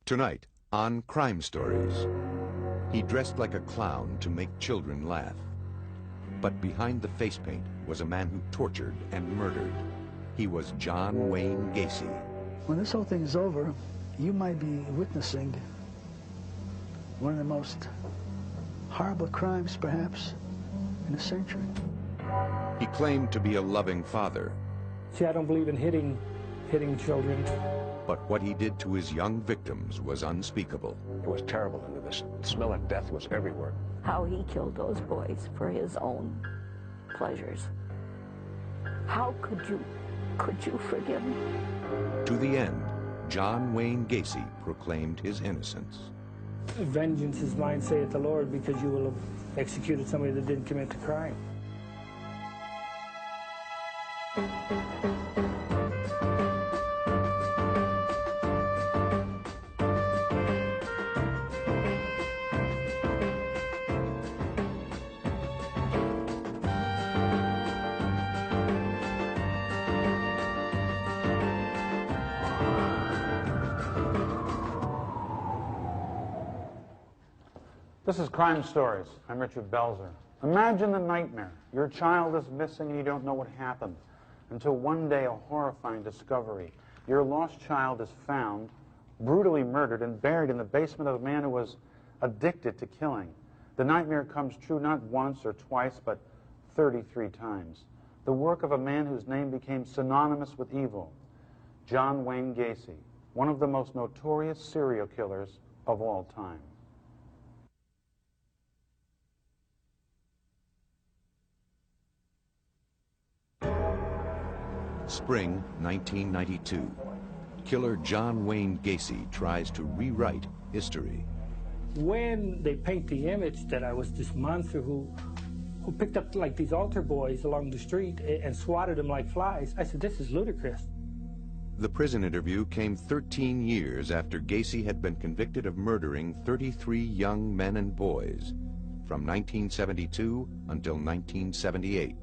Tonight on Crime Stories, he dressed like a clown to make children laugh. But behind the face paint was a man who tortured and murdered. He was John Wayne Gacy. When this whole thing is over, you might be witnessing one of the most horrible crimes, perhaps, in a century. He claimed to be a loving father. See, I don't believe in hitting children. But what he did to his young victims was unspeakable. It was terrible into this. The smell of death was everywhere. How he killed those boys for his own pleasures. How could you forgive him? To the end, John Wayne Gacy proclaimed his innocence. Vengeance is mine, saith the Lord, because you will have executed somebody that didn't commit the crime. This is Crime Stories. I'm Richard Belzer. Imagine the nightmare. Your child is missing and you don't know what happened until one day a horrifying discovery. Your lost child is found, brutally murdered and buried in the basement of a man who was addicted to killing. The nightmare comes true not once or twice, but 33 times. The work of a man whose name became synonymous with evil, John Wayne Gacy, one of the most notorious serial killers of all time. Spring 1992. Killer John Wayne Gacy tries to rewrite history. When they paint the image that I was this monster who picked up like these altar boys along the street and swatted them like flies, I said, this is ludicrous. The prison interview came 13 years after Gacy had been convicted of murdering 33 young men and boys from 1972 until 1978.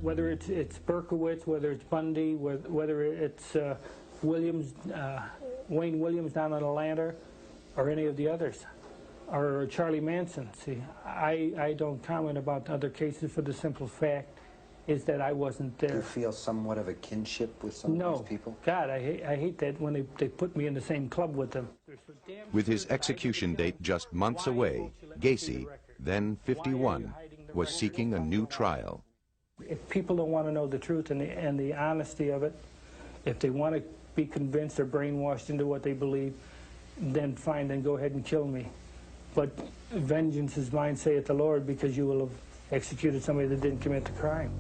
Whether it's Berkowitz, whether it's Bundy, whether it's Williams, Wayne Williams down in Atlanta, or any of the others, or Charlie Manson. See, I don't comment about other cases for the simple fact is that I wasn't there. Do you feel somewhat of a kinship with some of these people? God, I hate that when they put me in the same club with them. With his execution date just months away, Gacy, then 51, was seeking a new trial. If people don't want to know the truth and the honesty of it, if they want to be convinced or brainwashed into what they believe, then fine, then go ahead and kill me. But vengeance is mine, saith the Lord, because you will have executed somebody that didn't commit the crime.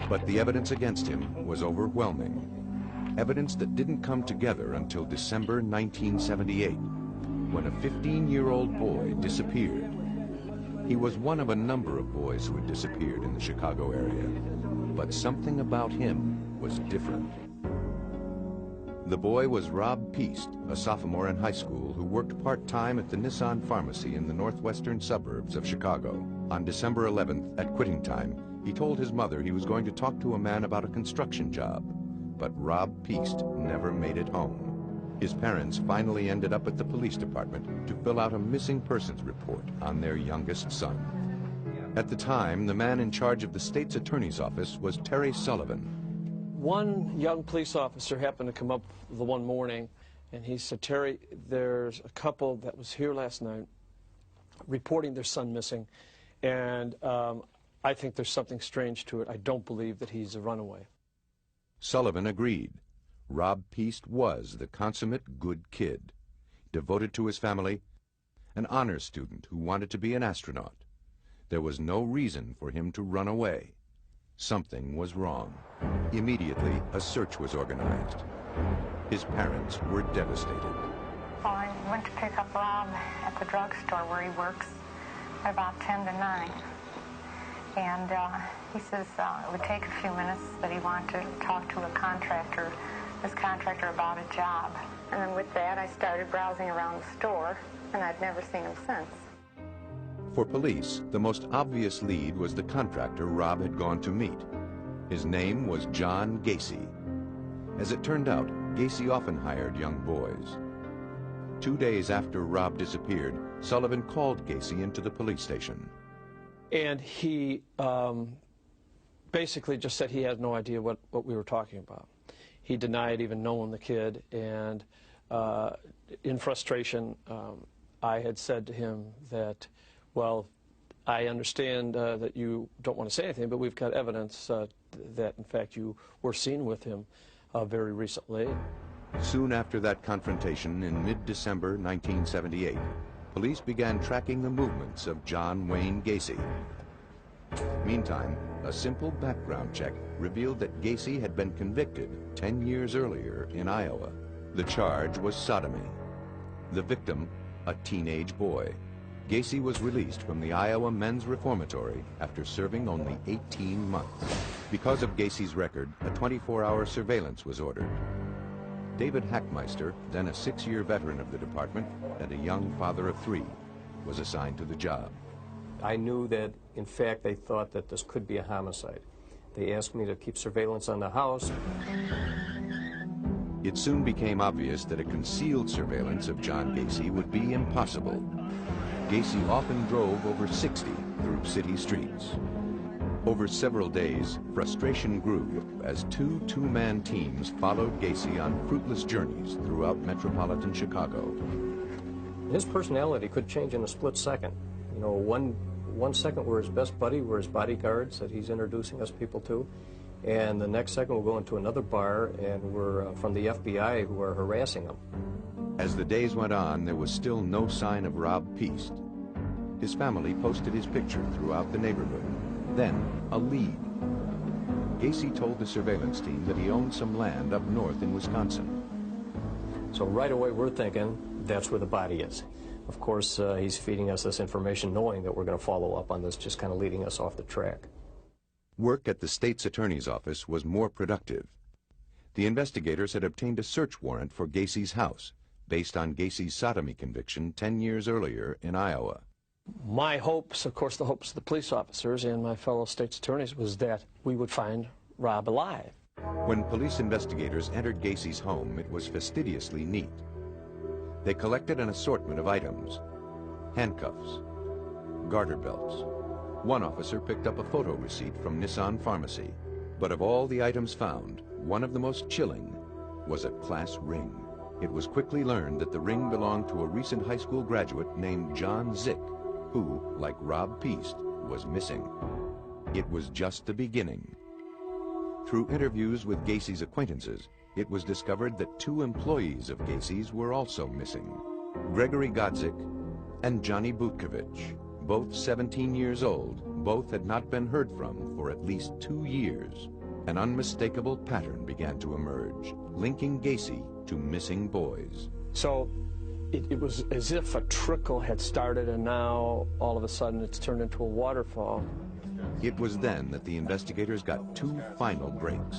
But the evidence against him was overwhelming. Evidence that didn't come together until December 1978, when a 15-year-old boy disappeared. He was one of a number of boys who had disappeared in the Chicago area, but something about him was different. The boy was Rob Peast, a sophomore in high school who worked part-time at the Nissan pharmacy in the northwestern suburbs of Chicago. On December 11th, at quitting time, he told his mother he was going to talk to a man about a construction job, but Rob Peast never made it home. His parents finally ended up at the police department to fill out a missing persons report on their youngest son. At the time, the man in charge of the state's attorney's office was Terry Sullivan. One young police officer happened to come up the one morning, and he said, Terry, there's a couple that was here last night reporting their son missing, and I think there's something strange to it. I don't believe that he's a runaway. Sullivan agreed. Rob Peast was the consummate good kid, devoted to his family, an honors student who wanted to be an astronaut. There was no reason for him to run away. Something was wrong. Immediately, a search was organized. His parents were devastated. I went to pick up Rob at the drugstore where he works at about 10 to 9. And he says it would take a few minutes, that he wanted to talk to this contractor about a job. And then with that, I started browsing around the store, and I'd never seen him since. For police, the most obvious lead was the contractor Rob had gone to meet. His name was John Gacy. As it turned out, Gacy often hired young boys. 2 days after Rob disappeared, Sullivan called Gacy into the police station. And he basically just said he had no idea what we were talking about. He denied even knowing the kid, and in frustration, I had said to him that, well, I understand that you don't want to say anything, but we've got evidence that, in fact, you were seen with him very recently. Soon after that confrontation in mid-December 1978, police began tracking the movements of John Wayne Gacy. Meantime, a simple background check revealed that Gacy had been convicted 10 years earlier in Iowa. The charge was sodomy. The victim, a teenage boy. Gacy was released from the Iowa Men's Reformatory after serving only 18 months. Because of Gacy's record, a 24-hour surveillance was ordered. David Hackmeister, then a 6-year veteran of the department and a young father of 3, was assigned to the job. I knew that, in fact, they thought that this could be a homicide. They asked me to keep surveillance on the house. It soon became obvious that a concealed surveillance of John Gacy would be impossible. Gacy often drove over 60 through city streets. Over several days, frustration grew as 2 two-man teams followed Gacy on fruitless journeys throughout metropolitan Chicago. His personality could change in a split second. You know, one second we're his best buddy, we're his bodyguards that he's introducing us people to, and the next second we'll go into another bar and we're from the FBI who are harassing him. As the days went on, there was still no sign of Rob Piest. His family posted his picture throughout the neighborhood. Then, a lead. Gacy told the surveillance team that he owned some land up north in Wisconsin. So right away we're thinking that's where the body is. Of course, he's feeding us this information knowing that we're going to follow up on this, just kind of leading us off the track. Work at the state's attorney's office was more productive. The investigators had obtained a search warrant for Gacy's house, based on Gacy's sodomy conviction 10 years earlier in Iowa. My hopes, of course the hopes of the police officers and my fellow state's attorneys, was that we would find Rob alive. When police investigators entered Gacy's home, it was fastidiously neat. They collected an assortment of items: handcuffs, garter belts. One officer picked up a photo receipt from Nissan Pharmacy. But of all the items found, one of the most chilling was a class ring. It was quickly learned that the ring belonged to a recent high school graduate named John Zick, who, like Rob Piest, was missing. It was just the beginning. Through interviews with Gacy's acquaintances, it was discovered that 2 employees of Gacy's were also missing: Gregory Godzik and Johnny Butkovich. Both 17 years old, both had not been heard from for at least 2 years. An unmistakable pattern began to emerge, linking Gacy to missing boys. So it was as if a trickle had started, and now all of a sudden it's turned into a waterfall. It was then that the investigators got 2 final breaks.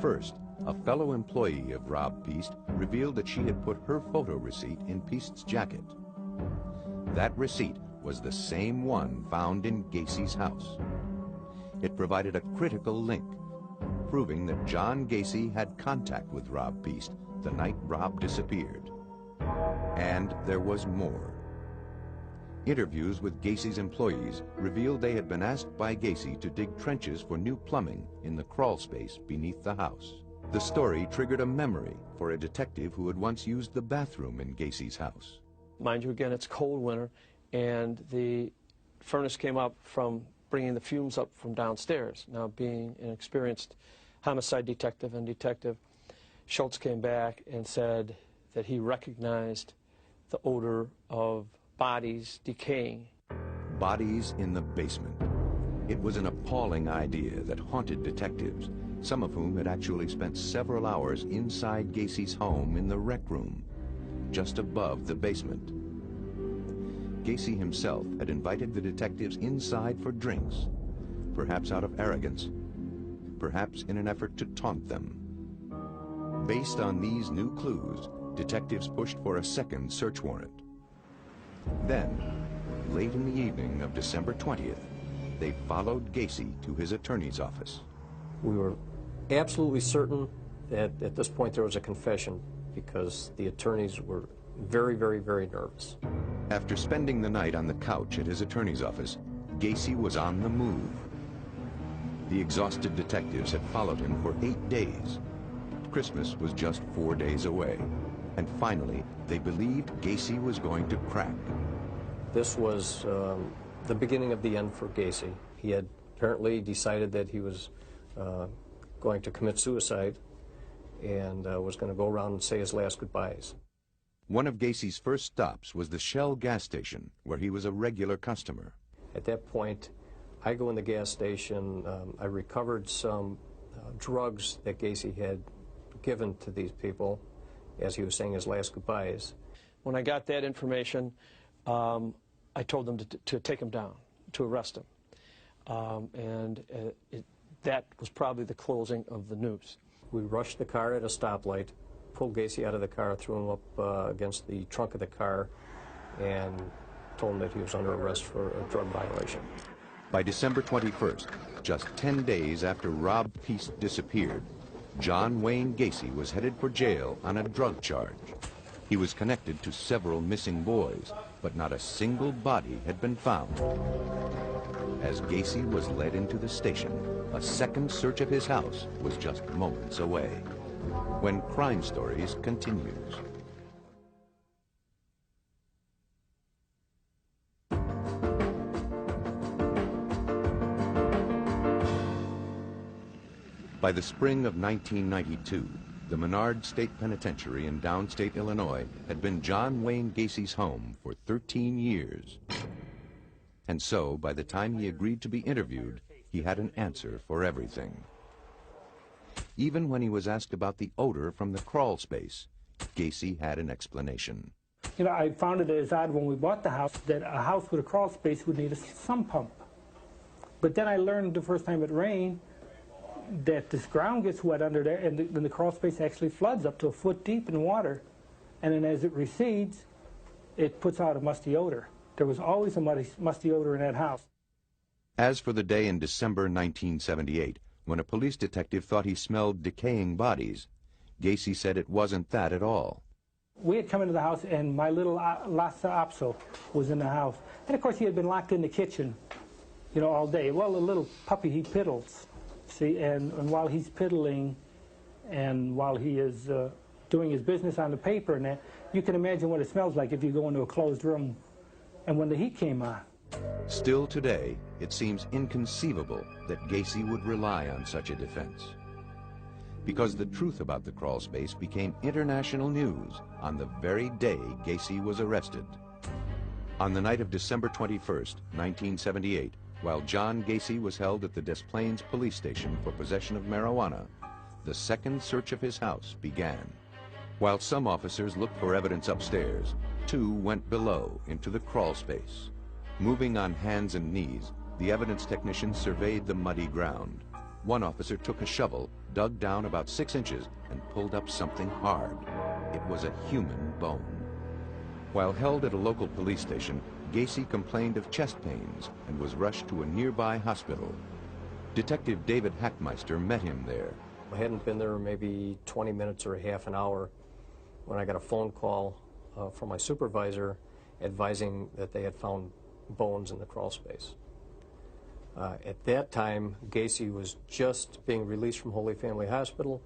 First, a fellow employee of Rob Piest revealed that she had put her photo receipt in Piest's jacket. That receipt was the same one found in Gacy's house. It provided a critical link, proving that John Gacy had contact with Rob Piest the night Rob disappeared. And there was more. Interviews with Gacy's employees revealed they had been asked by Gacy to dig trenches for new plumbing in the crawl space beneath the house. The story triggered a memory for a detective who had once used the bathroom in Gacy's house. Mind you, again, it's cold winter, and the furnace came up from bringing the fumes up from downstairs. Now, being an experienced homicide detective and Detective Schultz came back and said that he recognized the odor of bodies decaying. Bodies in the basement. It was an appalling idea that haunted detectives, some of whom had actually spent several hours inside Gacy's home in the rec room, just above the basement. Gacy himself had invited the detectives inside for drinks, perhaps out of arrogance, perhaps in an effort to taunt them. Based on these new clues, detectives pushed for a second search warrant. Then, late in the evening of December 20th, they followed Gacy to his attorney's office. We were absolutely certain that at this point there was a confession, because the attorneys were very, very, very nervous. After spending the night on the couch at his attorney's office, Gacy was on the move. The exhausted detectives had followed him for 8 days. Christmas was just 4 days away. And finally, they believed Gacy was going to crack. This was the beginning of the end for Gacy. He had apparently decided that he was going to commit suicide and was going to go around and say his last goodbyes. One of Gacy's first stops was the Shell gas station, where he was a regular customer. At that point, I go in the gas station. I recovered some drugs that Gacy had given to these people as he was saying his last goodbyes. When I got that information, I told them to take him down, to arrest him. That was probably the closing of the news. We rushed the car at a stoplight, pulled Gacy out of the car, threw him up against the trunk of the car, and told him that he was under arrest for a drug violation. By December 21st, just 10 days after Rob Peace disappeared, John Wayne Gacy was headed for jail on a drug charge. He was connected to several missing boys, but not a single body had been found. As Gacy was led into the station, a second search of his house was just moments away. When Crime Stories continues. By the spring of 1992, the Menard State Penitentiary in downstate Illinois had been John Wayne Gacy's home for 13 years. And so, by the time he agreed to be interviewed, he had an answer for everything. Even when he was asked about the odor from the crawl space, Gacy had an explanation. You know, I found it as odd when we bought the house that a house with a crawl space would need a sump pump. But then I learned the first time it rained that this ground gets wet under there, and then the crawl space actually floods up to a foot deep in water. And then as it recedes, it puts out a musty odor. There was always a musty odor in that house. As for the day in December 1978, when a police detective thought he smelled decaying bodies, Gacy said it wasn't that at all. We had come into the house, and my little Lhasa Apso was in the house. And of course, he had been locked in the kitchen, you know, all day. Well, the little puppy, he piddles. See, and while he's piddling and while he is doing his business on the paper and that, you can imagine what it smells like if you go into a closed room and when the heat came on. Still today, it seems inconceivable that Gacy would rely on such a defense. Because the truth about the crawl space became international news on the very day Gacy was arrested. On the night of December 21st, 1978, while John Gacy was held at the Des Plaines police station for possession of marijuana, the second search of his house began. While some officers looked for evidence upstairs, 2 went below into the crawl space. Moving on hands and knees, the evidence technicians surveyed the muddy ground. One officer took a shovel, dug down about 6 inches, and pulled up something hard. It was a human bone. While held at a local police station, Gacy complained of chest pains and was rushed to a nearby hospital. Detective David Hackmeister met him there. I hadn't been there maybe 20 minutes or a half an hour when I got a phone call from my supervisor advising that they had found bones in the crawl space. At that time, Gacy was just being released from Holy Family Hospital,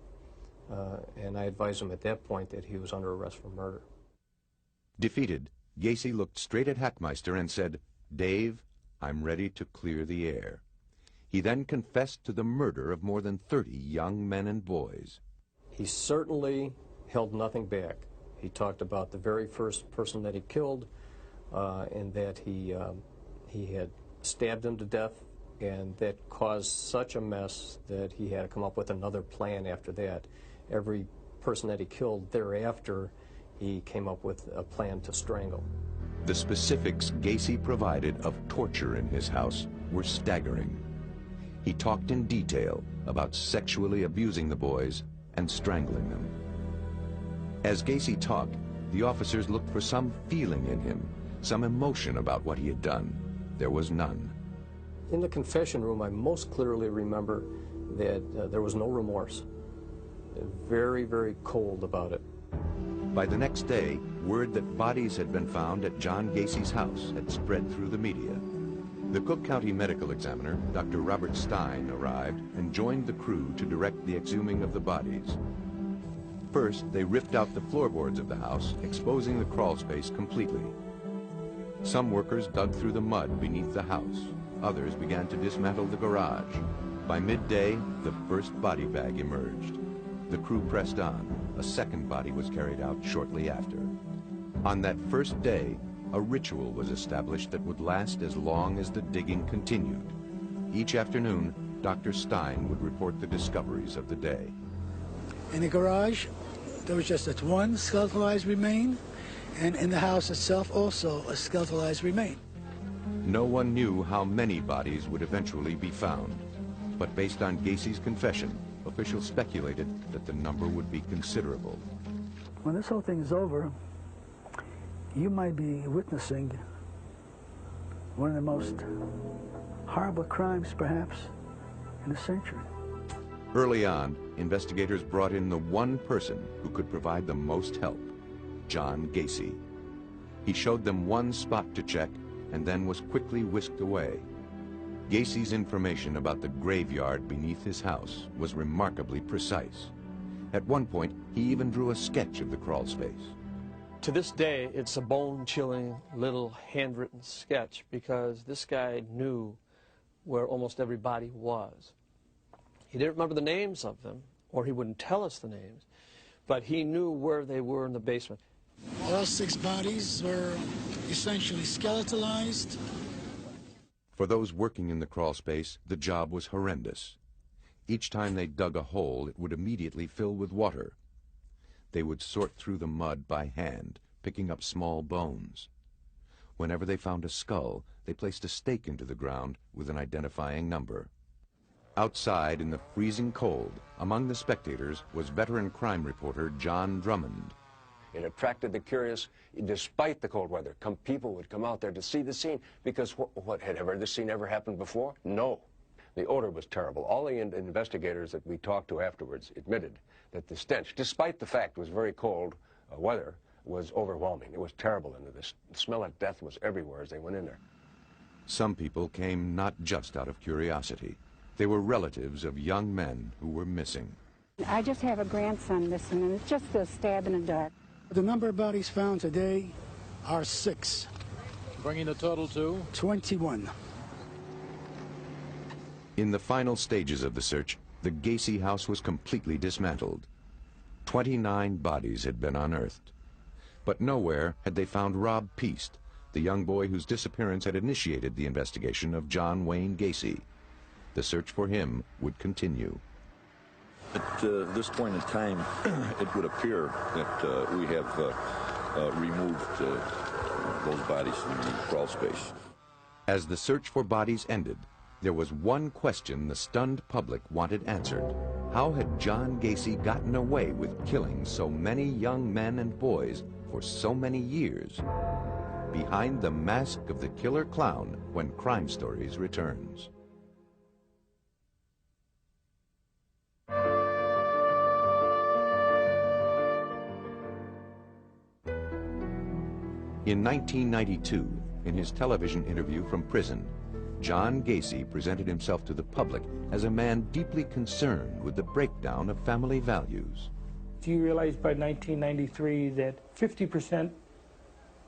and I advised him at that point that he was under arrest for murder. Defeated, Gacy looked straight at Hackmeister and said, "Dave, I'm ready to clear the air." He then confessed to the murder of more than 30 young men and boys. He certainly held nothing back. He talked about the very first person that he killed, and that he had stabbed him to death, and that caused such a mess that he had to come up with another plan after that. Every person that he killed thereafter, he came up with a plan to strangle. The specifics Gacy provided of torture in his house were staggering. He talked in detail about sexually abusing the boys and strangling them. As Gacy talked, the officers looked for some feeling in him, some emotion about what he had done. There was none. In the confession room, I most clearly remember that there was no remorse. Very, very cold about it. By the next day, word that bodies had been found at John Gacy's house had spread through the media. The Cook County medical examiner, Dr. Robert Stein, arrived and joined the crew to direct the exhuming of the bodies. First, they ripped out the floorboards of the house, exposing the crawl space completely. Some workers dug through the mud beneath the house. Others began to dismantle the garage. By midday, the first body bag emerged. The crew pressed on. A second body was carried out shortly after. On that first day, a ritual was established that would last as long as the digging continued. Each afternoon, Dr. Stein would report the discoveries of the day. In the garage, there was just that one skeletalized remain, and in the house itself also a skeletalized remain. No one knew how many bodies would eventually be found, but based on Gacy's confession, officials speculated that the number would be considerable. When this whole thing is over, you might be witnessing one of the most horrible crimes, perhaps, in a century. Early on, investigators brought in the one person who could provide the most help, John Gacy. He showed them one spot to check and then was quickly whisked away. Gacy's information about the graveyard beneath his house was remarkably precise. At one point, he even drew a sketch of the crawl space. To this day, it's a bone-chilling little handwritten sketch because this guy knew where almost every body was. He didn't remember the names of them, or he wouldn't tell us the names, but he knew where they were in the basement. All 6 bodies were essentially skeletalized. For those working in the crawl space, the job was horrendous. Each time they dug a hole, it would immediately fill with water. They would sort through the mud by hand, picking up small bones. Whenever they found a skull, they placed a stake into the ground with an identifying number. Outside in the freezing cold, among the spectators was veteran crime reporter John Drummond. It attracted the curious, despite the cold weather. People would come out there to see the scene because what had this scene ever happened before? No. The odor was terrible. All the investigators that we talked to afterwards admitted that the stench, despite the fact it was very cold weather, was overwhelming. It was terrible into this. The smell of death was everywhere as they went in there. Some people came not just out of curiosity. They were relatives of young men who were missing. I just have a grandson missing, and it's just a stab in the dark. The number of bodies found today are 6. Bringing the total to? 21. In the final stages of the search, the Gacy house was completely dismantled. 29 bodies had been unearthed. But nowhere had they found Rob Peast, the young boy whose disappearance had initiated the investigation of John Wayne Gacy. The search for him would continue. At this point in time, it would appear that we have removed those bodies from the crawl space. As the search for bodies ended, there was one question the stunned public wanted answered. How had John Gacy gotten away with killing so many young men and boys for so many years? Behind the mask of the killer clown, when Crime Stories returns. In 1992, in his television interview from prison, John Gacy presented himself to the public as a man deeply concerned with the breakdown of family values. Do you realize by 1993 that 50%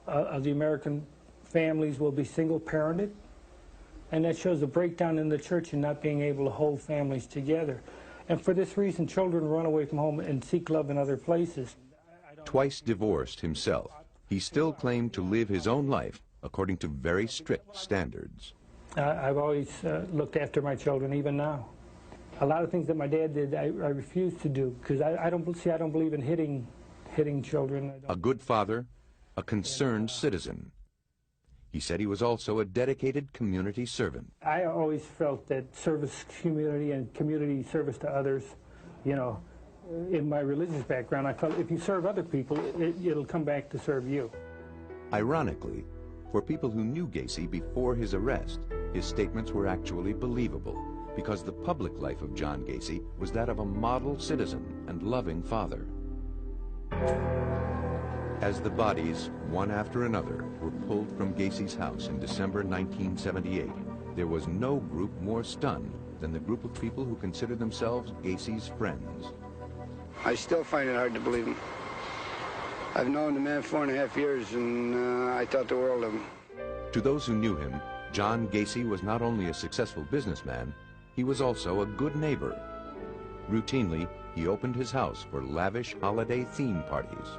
of the American families will be single-parented? And that shows a breakdown in the church and not being able to hold families together. And for this reason, children run away from home and seek love in other places. Twice divorced himself, he still claimed to live his own life according to very strict standards. I've always looked after my children, even now. A lot of things that my dad did, I refuse to do because I don't believe in hitting children. A good father, a concerned citizen. He said he was also a dedicated community servant. I always felt that service community and community service to others, you know, in my religious background, I felt if you serve other people, it'll come back to serve you. Ironically, for people who knew Gacy before his arrest, his statements were actually believable because the public life of John Gacy was that of a model citizen and loving father. As the bodies, one after another, were pulled from Gacy's house in December 1978, there was no group more stunned than the group of people who considered themselves Gacy's friends. I still find it hard to believe him. I've known the man 4.5 years, and I thought the world of him. To those who knew him, John Gacy was not only a successful businessman, he was also a good neighbor. Routinely, he opened his house for lavish holiday theme parties.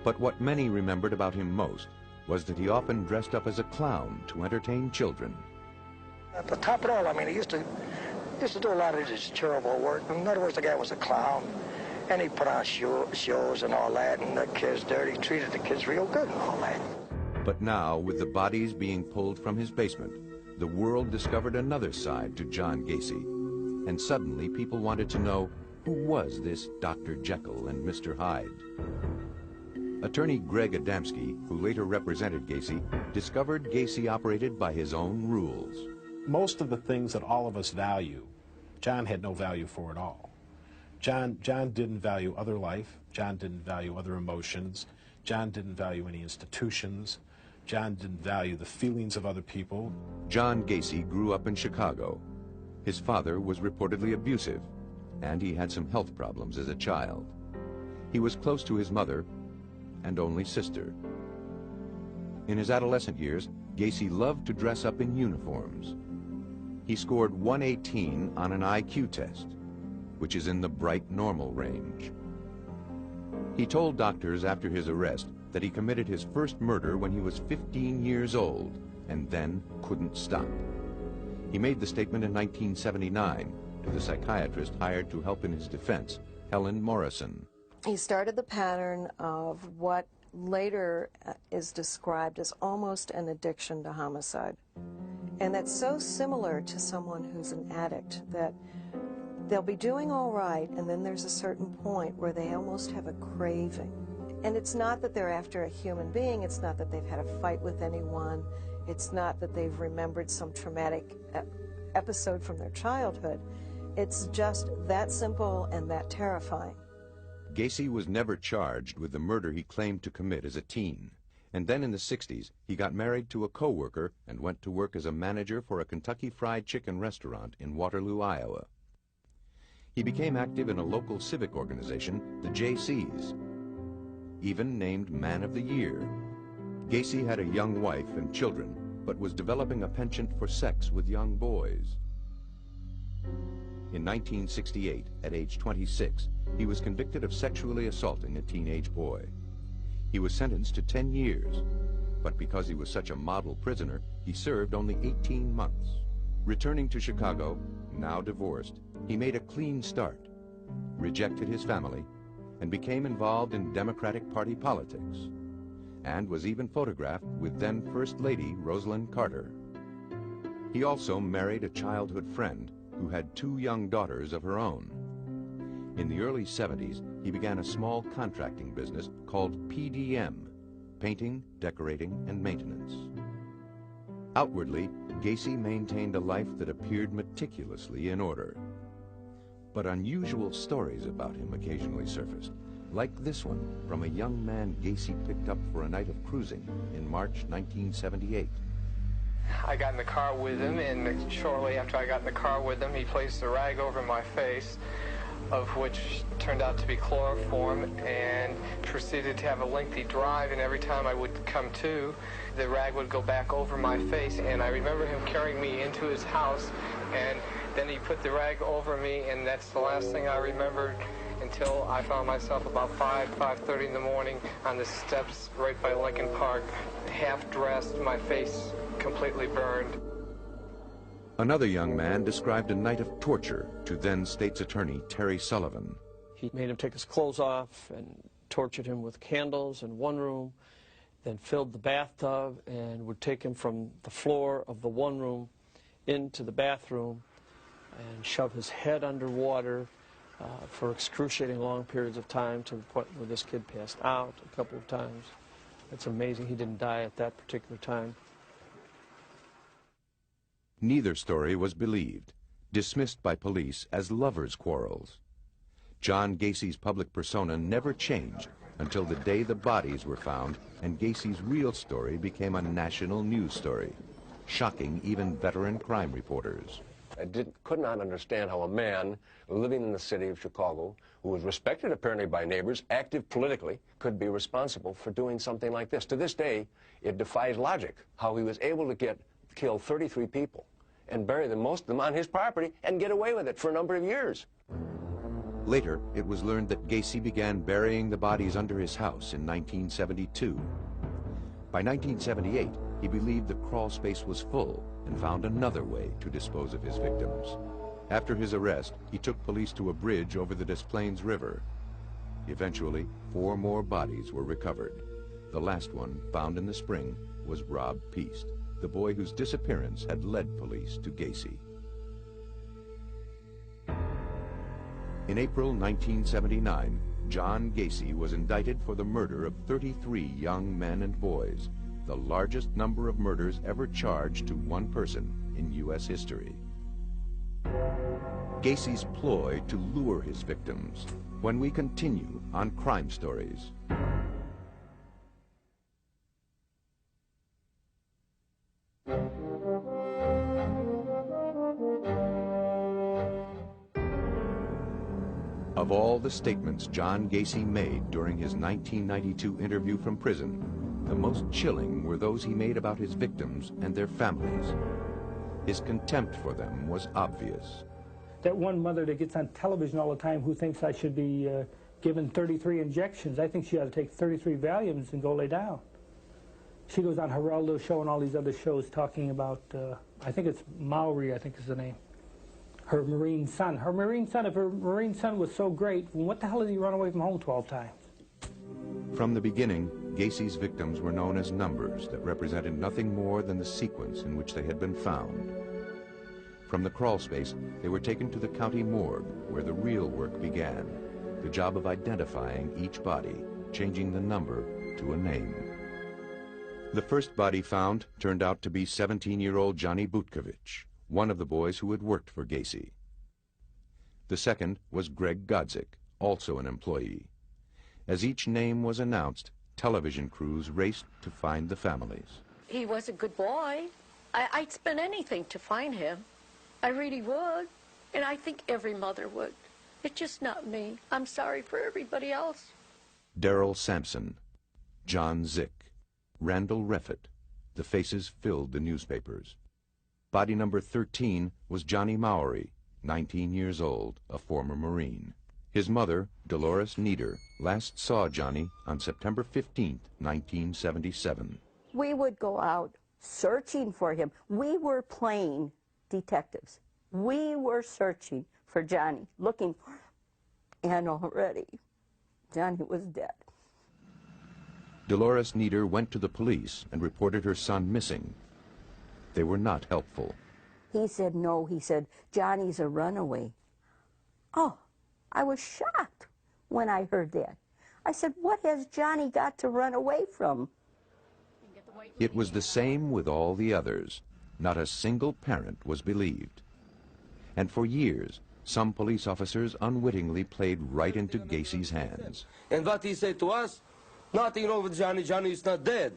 But what many remembered about him most was that he often dressed up as a clown to entertain children. At the top of it all, I mean, he used to do a lot of his charitable work. In other words, the guy was a clown, and he put on shows and all that, and the kids dirty, treated the kids real good and all that. But now, with the bodies being pulled from his basement, the world discovered another side to John Gacy. And suddenly, people wanted to know, who was this Dr. Jekyll and Mr. Hyde? Attorney Greg Adamski, who later represented Gacy, discovered Gacy operated by his own rules. Most of the things that all of us value, John had no value for at all. John didn't value other life. John didn't value other emotions. John didn't value any institutions. John didn't value the feelings of other people. John Gacy grew up in Chicago. His father was reportedly abusive, and he had some health problems as a child. He was close to his mother and only sister. In his adolescent years, Gacy loved to dress up in uniforms. He scored 118 on an IQ test, which is in the bright normal range. He told doctors after his arrest that he committed his first murder when he was 15 years old and then couldn't stop. He made the statement in 1979 to the psychiatrist hired to help in his defense, Helen Morrison. He started the pattern of what later is described as almost an addiction to homicide. And that's so similar to someone who's an addict that they'll be doing all right, and then there's a certain point where they almost have a craving. And it's not that they're after a human being, it's not that they've had a fight with anyone, it's not that they've remembered some traumatic episode from their childhood. It's just that simple and that terrifying. Gacy was never charged with the murder he claimed to commit as a teen. And then in the 60s, he got married to a co-worker and went to work as a manager for a Kentucky Fried Chicken restaurant in Waterloo, Iowa. He became active in a local civic organization, the Jaycees, even named Man of the Year. Gacy had a young wife and children, but was developing a penchant for sex with young boys. In 1968, at age 26, he was convicted of sexually assaulting a teenage boy. He was sentenced to 10 years, but because he was such a model prisoner, he served only 18 months. Returning to Chicago, now divorced, he made a clean start, rejected his family, and became involved in Democratic Party politics, and was even photographed with then First Lady Rosalynn Carter. He also married a childhood friend who had 2 young daughters of her own. In the early 70s, he began a small contracting business called PDM, painting, decorating, and maintenance. Outwardly, Gacy maintained a life that appeared meticulously in order. But unusual stories about him occasionally surfaced, like this one from a young man Gacy picked up for a night of cruising in March 1978. I got in the car with him, and shortly after I got in the car with him, he placed a rag over my face, of which turned out to be chloroform, and proceeded to have a lengthy drive, and every time I would come to, the rag would go back over my face, and I remember him carrying me into his house, and then he put the rag over me, and that's the last thing I remembered until I found myself about 5:30 in the morning on the steps right by Lincoln Park, half dressed, my face completely burned. Another young man described a night of torture to then State's Attorney Terry Sullivan. He made him take his clothes off and tortured him with candles in one room, then filled the bathtub and would take him from the floor of the one room into the bathroom and shove his head underwater for excruciating long periods of time, to the point where this kid passed out a couple of times. It's amazing he didn't die at that particular time. Neither story was believed, dismissed by police as lovers' quarrels. John Gacy's public persona never changed, until the day the bodies were found and Gacy's real story became a national news story, shocking even veteran crime reporters. I could not understand how a man living in the city of Chicago, who was respected apparently by neighbors, active politically, could be responsible for doing something like this. To this day, it defies logic how he was able to kill 33 people and bury most of them on his property and get away with it for a number of years. Later, it was learned that Gacy began burying the bodies under his house in 1972. By 1978, he believed the crawl space was full and found another way to dispose of his victims. After his arrest, he took police to a bridge over the Des Plaines River. Eventually, 4 more bodies were recovered. The last one, found in the spring, was Rob Peast, the boy whose disappearance had led police to Gacy. In April 1979, John Gacy was indicted for the murder of 33 young men and boys, the largest number of murders ever charged to one person in U.S. history. Gacy's ploy to lure his victims, when we continue on Crime Stories. Of all the statements John Gacy made during his 1992 interview from prison, the most chilling were those he made about his victims and their families. His contempt for them was obvious. That one mother that gets on television all the time who thinks I should be given 33 injections, I think she ought to take 33 Valiums and go lay down. She goes on Geraldo's show and all these other shows talking about, I think it's Maori, I think is the name. Her Marine son. Her Marine son, if her Marine son was so great, what the hell did he run away from home 12 times? From the beginning, Gacy's victims were known as numbers that represented nothing more than the sequence in which they had been found. From the crawl space, they were taken to the county morgue, where the real work began, the job of identifying each body, changing the number to a name. The first body found turned out to be 17-year-old Johnny Butkovich, one of the boys who had worked for Gacy. The second was Greg Godzik, also an employee. As each name was announced, television crews raced to find the families. He was a good boy. I'd spend anything to find him. I really would. And I think every mother would. It's just not me. I'm sorry for everybody else. Darrell Sampson, John Zick, Randall Reffett. The faces filled the newspapers. Body number 13 was Johnny Maori, 19 years old, a former Marine. His mother, Dolores Nieder, last saw Johnny on September 15, 1977. We would go out searching for him. We were playing detectives. We were searching for Johnny, looking for him. And already, Johnny was dead. Dolores Nieder went to the police and reported her son missing. They were not helpful. He said, no, he said, Johnny's a runaway. Oh, I was shocked when I heard that. I said, what has Johnny got to run away from? It was the same with all the others. Not a single parent was believed. And for years, some police officers unwittingly played right into Gacy's hands. And what he said to us, nothing wrong with Johnny. Johnny is not dead.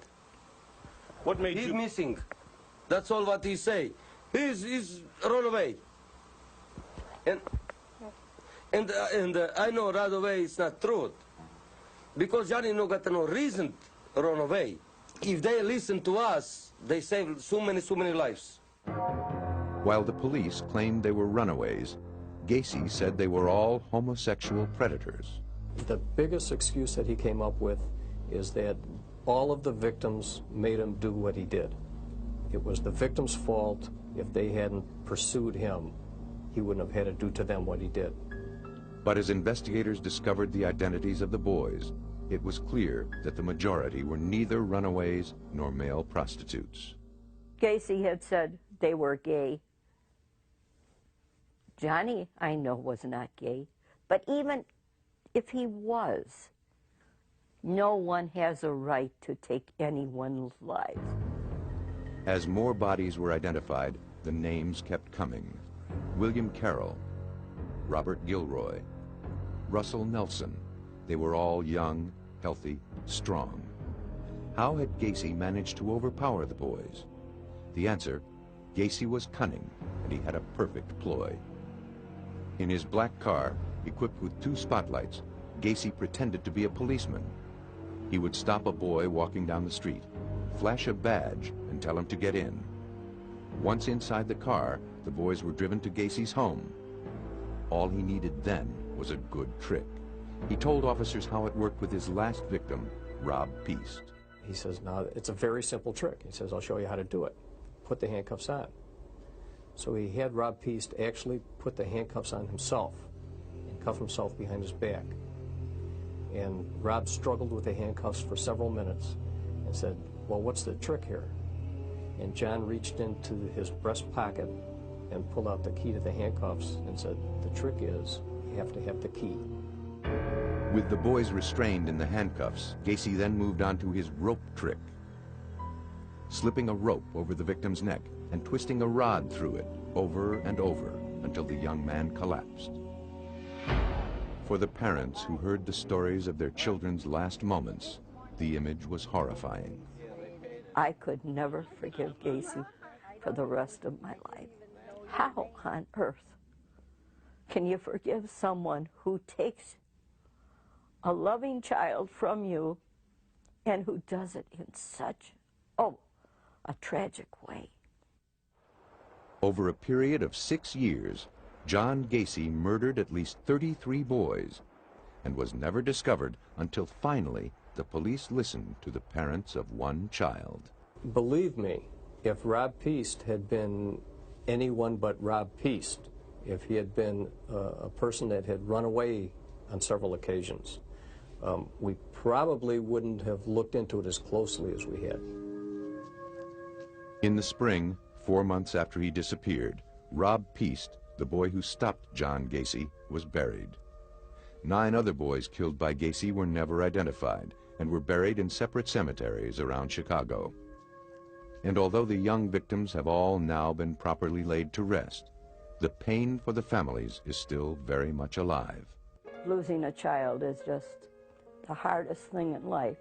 What made He's you... missing. That's all what he say. He's run away. And I know right away it's not true. Because Johnny no got no reason to run away. If they listen to us, they save so many lives. While the police claimed they were runaways, Gacy said they were all homosexual predators. The biggest excuse that he came up with is that all of the victims made him do what he did. It was the victim's fault. If they hadn't pursued him, he wouldn't have had to do to them what he did. But as investigators discovered the identities of the boys, it was clear that the majority were neither runaways nor male prostitutes. Gacy had said they were gay. Johnny, I know, was not gay. But even if he was, no one has a right to take anyone's lives. As more bodies were identified, the names kept coming. William Carroll, Robert Gilroy, Russell Nelson. They were all young, healthy, strong. How had Gacy managed to overpower the boys? The answer, Gacy was cunning, and he had a perfect ploy. In his black car, equipped with 2 spotlights, Gacy pretended to be a policeman. He would stop a boy walking down the street, flash a badge, and tell him to get in. Once inside the car, the boys were driven to Gacy's home. All he needed then was a good trick. He told officers how it worked with his last victim, Rob Peast. He says, "No, it's a very simple trick." He says, "I'll show you how to do it. Put the handcuffs on." So he had Rob Peast actually put the handcuffs on himself and cuff himself behind his back. And Rob struggled with the handcuffs for several minutes and said, "Well, what's the trick here?" And John reached into his breast pocket and pulled out the key to the handcuffs and said, "The trick is you have to have the key." With the boys restrained in the handcuffs, Gacy then moved on to his rope trick. Slipping a rope over the victim's neck and twisting a rod through it over and over until the young man collapsed. For the parents who heard the stories of their children's last moments, the image was horrifying. I could never forgive Gacy for the rest of my life. How on earth can you forgive someone who takes a loving child from you and who does it in such, a tragic way? Over a period of 6 years, John Gacy murdered at least 33 boys and was never discovered until finally the police listened to the parents of one child. Believe me, if Rob Peast had been anyone but Rob Peast, if he had been a person that had run away on several occasions, we probably wouldn't have looked into it as closely as we had. In the spring, 4 months after he disappeared, Rob Peast, the boy who stopped John Gacy, was buried. 9 other boys killed by Gacy were never identified and were buried in separate cemeteries around Chicago. And although the young victims have all now been properly laid to rest, the pain for the families is still very much alive. Losing a child is just the hardest thing in life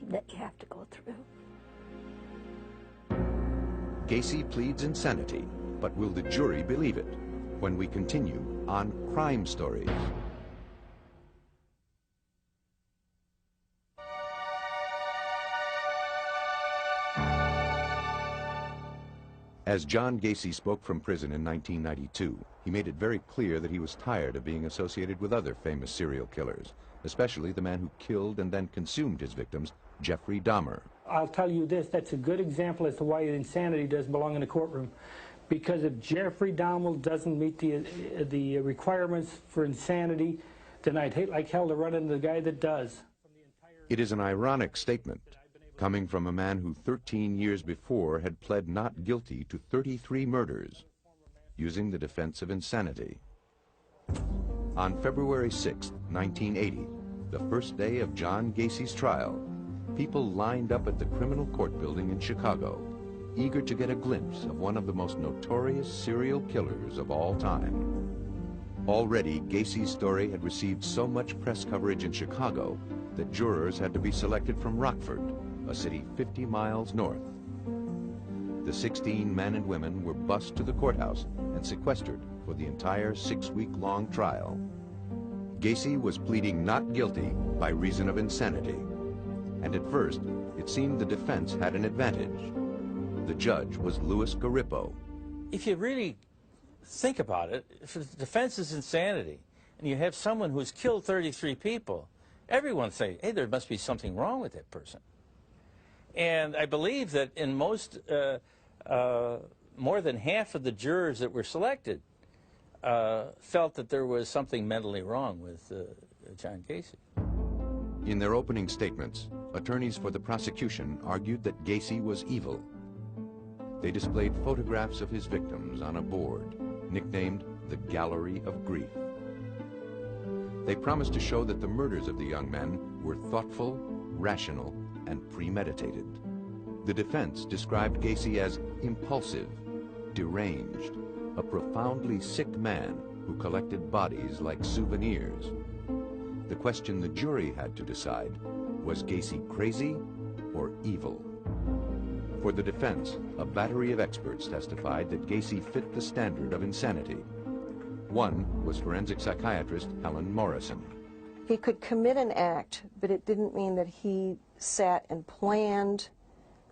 that you have to go through. Gacy pleads insanity, but will the jury believe it? When we continue on Crime Stories. As John Gacy spoke from prison in 1992, he made it very clear that he was tired of being associated with other famous serial killers, especially the man who killed and then consumed his victims, Jeffrey Dahmer. I'll tell you this, that's a good example as to why insanity doesn't belong in the courtroom. Because if Jeffrey Dahmer doesn't meet the requirements for insanity, then I'd hate like hell to run into the guy that does. It is an ironic statement, coming from a man who 13 years before had pled not guilty to 33 murders, using the defense of insanity. On February 6, 1980, the first day of John Gacy's trial, people lined up at the criminal court building in Chicago, eager to get a glimpse of one of the most notorious serial killers of all time. Already, Gacy's story had received so much press coverage in Chicago that jurors had to be selected from Rockford, a city 50 miles north. The 16 men and women were bused to the courthouse and sequestered for the entire 6-week-long trial. Gacy was pleading not guilty by reason of insanity. And at first, it seemed the defense had an advantage. The judge was Louis Garippo. If you really think about it, if the defense is insanity, and you have someone who's killed 33 people, everyone say, hey, there must be something wrong with that person. And I believe that in most, more than half of the jurors that were selected felt that there was something mentally wrong with John Gacy. In their opening statements, attorneys for the prosecution argued that Gacy was evil. They displayed photographs of his victims on a board, nicknamed the Gallery of Grief. They promised to show that the murders of the young men were thoughtful, rational, and premeditated. The defense described Gacy as impulsive, deranged, a profoundly sick man who collected bodies like souvenirs. The question the jury had to decide, was Gacy crazy or evil? For the defense, a battery of experts testified that Gacy fit the standard of insanity. One was forensic psychiatrist Helen Morrison. He could commit an act, but it didn't mean that he sat and planned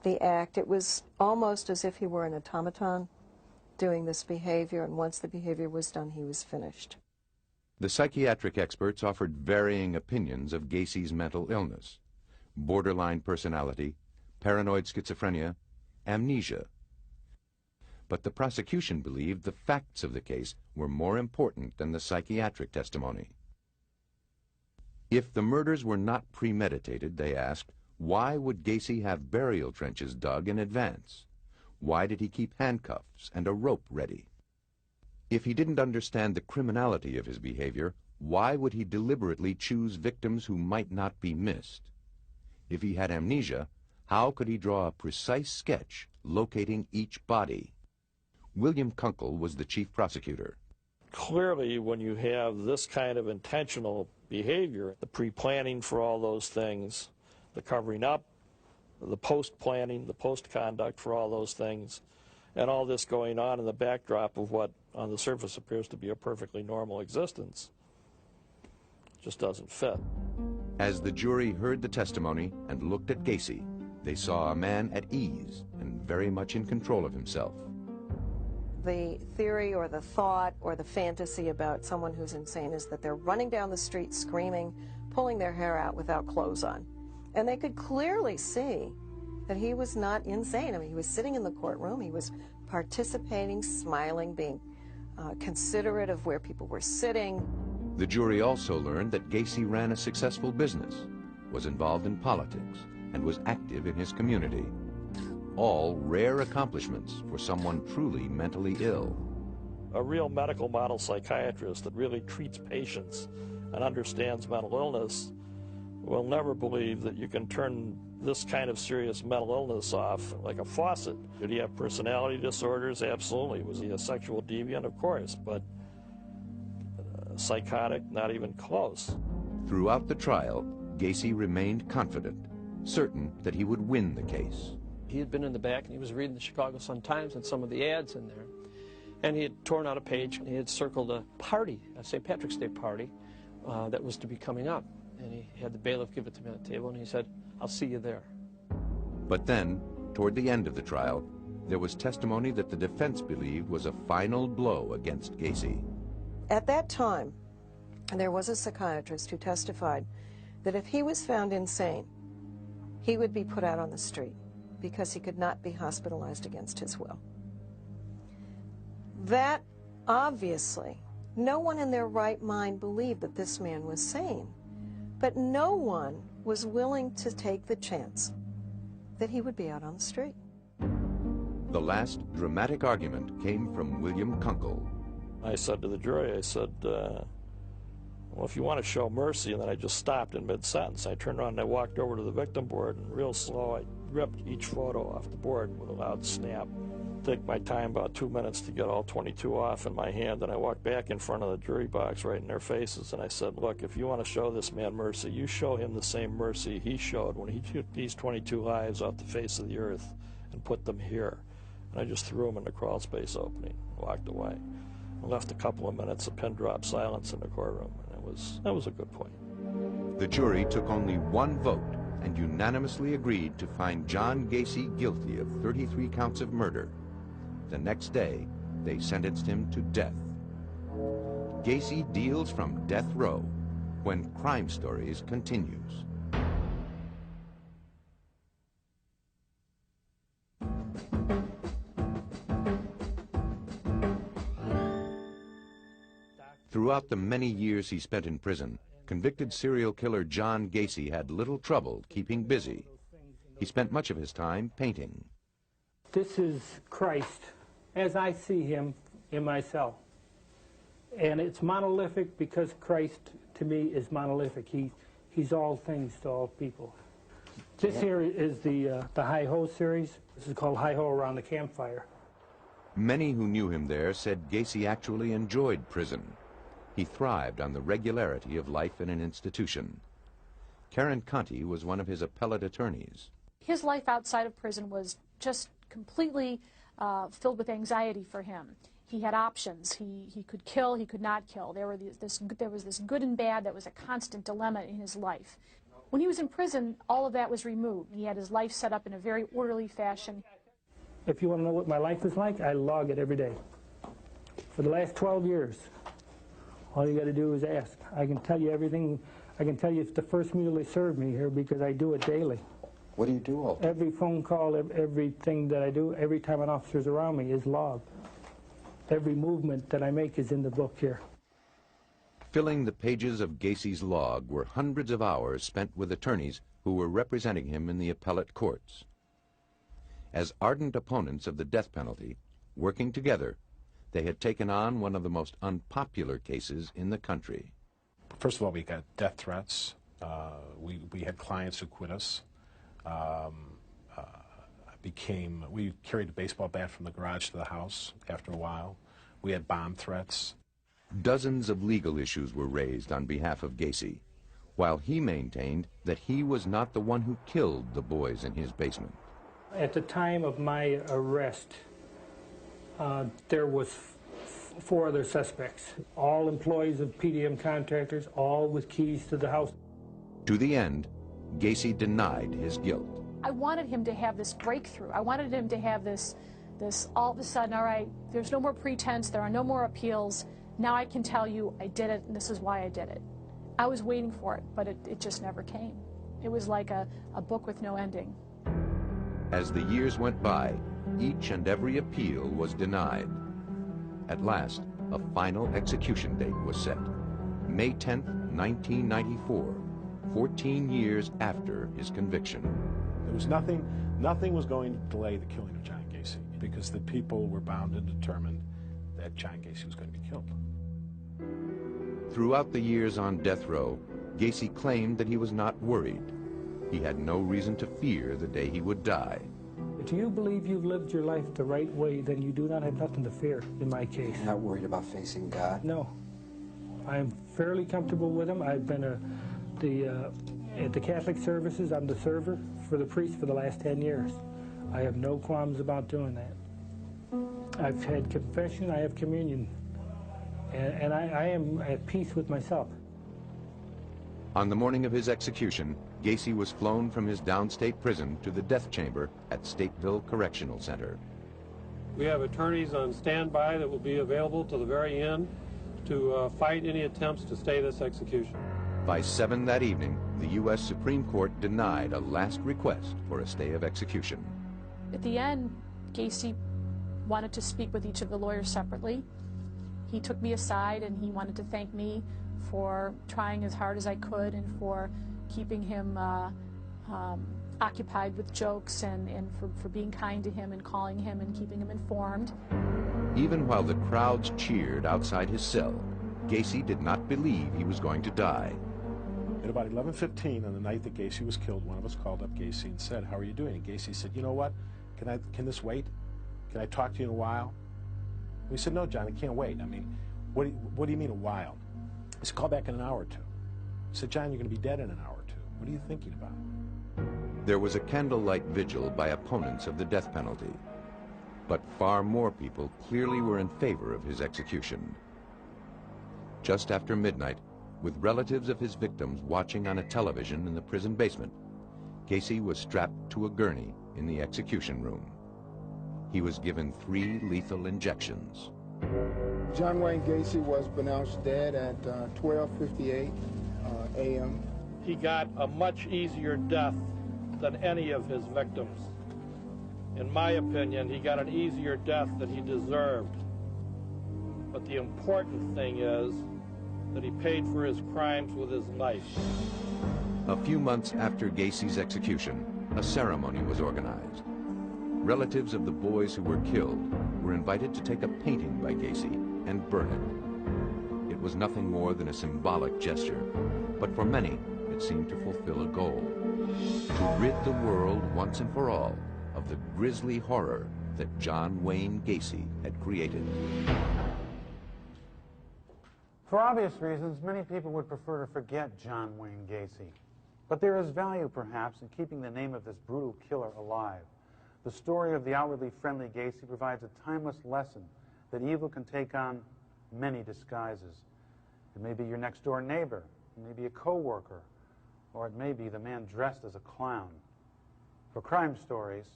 the act. It was almost as if he were an automaton doing this behavior, and once the behavior was done, he was finished. The psychiatric experts offered varying opinions of Gacy's mental illness: borderline personality, paranoid schizophrenia, amnesia. But the prosecution believed the facts of the case were more important than the psychiatric testimony. If the murders were not premeditated, they asked, why would Gacy have burial trenches dug in advance? Why did he keep handcuffs and a rope ready? If he didn't understand the criminality of his behavior, why would he deliberately choose victims who might not be missed? If he had amnesia, how could he draw a precise sketch locating each body? William Kunkel was the chief prosecutor. Clearly, when you have this kind of intentional behavior, the pre-planning for all those things, the covering up, the post-planning, the post-conduct for all those things, and all this going on in the backdrop of what on the surface appears to be a perfectly normal existence, just doesn't fit. As the jury heard the testimony and looked at Gacy, they saw a man at ease and very much in control of himself. The theory or the thought or the fantasy about someone who's insane is that they're running down the street screaming, pulling their hair out without clothes on. And they could clearly see that he was not insane. I mean, he was sitting in the courtroom, he was participating, smiling, being considerate of where people were sitting. The jury also learned that Gacy ran a successful business, was involved in politics, and was active in his community. All rare accomplishments for someone truly mentally ill. A real medical model psychiatrist that really treats patients and understands mental illness will never believe that you can turn this kind of serious mental illness off like a faucet. Did he have personality disorders? Absolutely. Was he a sexual deviant? Of course, but psychotic? Not even close. Throughout the trial, Gacy remained confident, certain that he would win the case. He had been in the back and he was reading the Chicago Sun-Times and some of the ads in there. And he had torn out a page and he had circled a party, a St. Patrick's Day party, that was to be coming up. And he had the bailiff give it to me on the table and he said, "I'll see you there." But then, toward the end of the trial, there was testimony that the defense believed was a final blow against Gacy. At that time, there was a psychiatrist who testified that if he was found insane, he would be put out on the street because he could not be hospitalized against his will. That, obviously, no one in their right mind believed that this man was sane, but no one was willing to take the chance that he would be out on the street. The last dramatic argument came from William Kunkel. I said to the jury, I said, well, if you want to show mercy, and then I just stopped in mid-sentence. I turned around and I walked over to the victim board, and real slow, I ripped each photo off the board with a loud snap. Take my time, about 2 minutes, to get all 22 off in my hand, and I walked back in front of the jury box right in their faces, and I said, look, if you want to show this man mercy, you show him the same mercy he showed when he took these 22 lives off the face of the earth and put them here. And I just threw them in the crawl space opening and walked away. I left a couple of minutes of pin-drop silence in the courtroom, and that was a good point. The jury took only one vote and unanimously agreed to find John Gacy guilty of 33 counts of murder. The next day, they sentenced him to death. Gacy deals from death row when Crime Stories continues. Throughout the many years he spent in prison, convicted serial killer John Gacy had little trouble keeping busy. He spent much of his time painting. This is Christ as I see him in my cell. And it's monolithic because Christ, to me, is monolithic. He's all things to all people. This here is the Hi-Ho series. This is called Hi-Ho Around the Campfire. Many who knew him there said Gacy actually enjoyed prison. He thrived on the regularity of life in an institution. Karen Conti was one of his appellate attorneys. His life outside of prison was just completely filled with anxiety for him. He had options. He could kill, he could not kill. There was this good and bad that was a constant dilemma in his life. When he was in prison, all of that was removed. He had his life set up in a very orderly fashion. If you want to know what my life is like, I log it every day. For the last 12 years, all you got to do is ask. I can tell you everything. I can tell you it's the first meal they served me here because I do it daily. What do you do all day? Every phone call, everything that I do, every time an officer's around me is logged. Every movement that I make is in the book here. Filling the pages of Gacy's log were hundreds of hours spent with attorneys who were representing him in the appellate courts. As ardent opponents of the death penalty, working together, they had taken on one of the most unpopular cases in the country. First of all, we got death threats. We had clients who quit us. We carried a baseball bat from the garage to the house after a while. We had bomb threats. Dozens of legal issues were raised on behalf of Gacy, while he maintained that he was not the one who killed the boys in his basement. At the time of my arrest, there was 4 other suspects, all employees of PDM contractors, all with keys to the house. To the end, Gacy denied his guilt. I wanted him to have this breakthrough. I wanted him to have this all of a sudden, all right, there's no more pretense, there are no more appeals. Now I can tell you I did it, and this is why I did it. I was waiting for it, but it just never came. It was like a book with no ending. As the years went by, each and every appeal was denied. At last, a final execution date was set, May 10th, 1994, 14 years after his conviction. There was nothing was going to delay the killing of John Gacy because the people were bound and determined that John Gacy was going to be killed. Throughout the years on death row, Gacy claimed that he was not worried. He had no reason to fear the day he would die. If you believe you've lived your life the right way, then you do not have nothing to fear, in my case. You're not worried about facing God? No. I am fairly comfortable with him. I've been at the Catholic services. I'm the server for the priest for the last 10 years. I have no qualms about doing that. I've had confession, I have communion, and I am at peace with myself. On the morning of his execution, Gacy was flown from his downstate prison to the death chamber at Stateville Correctional Center. We have attorneys on standby that will be available to the very end to fight any attempts to stay this execution. By 7 that evening, the U.S. Supreme Court denied a last request for a stay of execution. At the end, Gacy wanted to speak with each of the lawyers separately. He took me aside and he wanted to thank me for trying as hard as I could and for keeping him occupied with jokes and for being kind to him and calling him and keeping him informed. Even while the crowds cheered outside his cell, Gacy did not believe he was going to die. At about 11:15 on the night that Gacy was killed, one of us called up Gacy and said, "How are you doing?" And Gacy said, "You know what? Can this wait? Can I talk to you in a while?" We said, "No, John, it can't wait. I mean, what do you mean a while?" He said, "Call back in an hour or two." I said, "John, you're going to be dead in an hour or two. What are you thinking about?" There was a candlelight vigil by opponents of the death penalty, but far more people clearly were in favor of his execution. Just after midnight, with relatives of his victims watching on a television in the prison basement, Gacy was strapped to a gurney in the execution room. He was given 3 lethal injections. John Wayne Gacy was pronounced dead at 12:58 a.m. He got a much easier death than any of his victims. In my opinion, he got an easier death than he deserved. But the important thing is that he paid for his crimes with his life. A few months after Gacy's execution, a ceremony was organized. Relatives of the boys who were killed were invited to take a painting by Gacy and burn it. It was nothing more than a symbolic gesture, but for many, it seemed to fulfill a goal: to rid the world once and for all of the grisly horror that John Wayne Gacy had created. For obvious reasons, many people would prefer to forget John Wayne Gacy. But there is value, perhaps, in keeping the name of this brutal killer alive. The story of the outwardly friendly Gacy provides a timeless lesson that evil can take on many disguises. It may be your next-door neighbor, it may be a co-worker, or it may be the man dressed as a clown. For Crime Stories,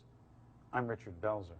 I'm Richard Belzer.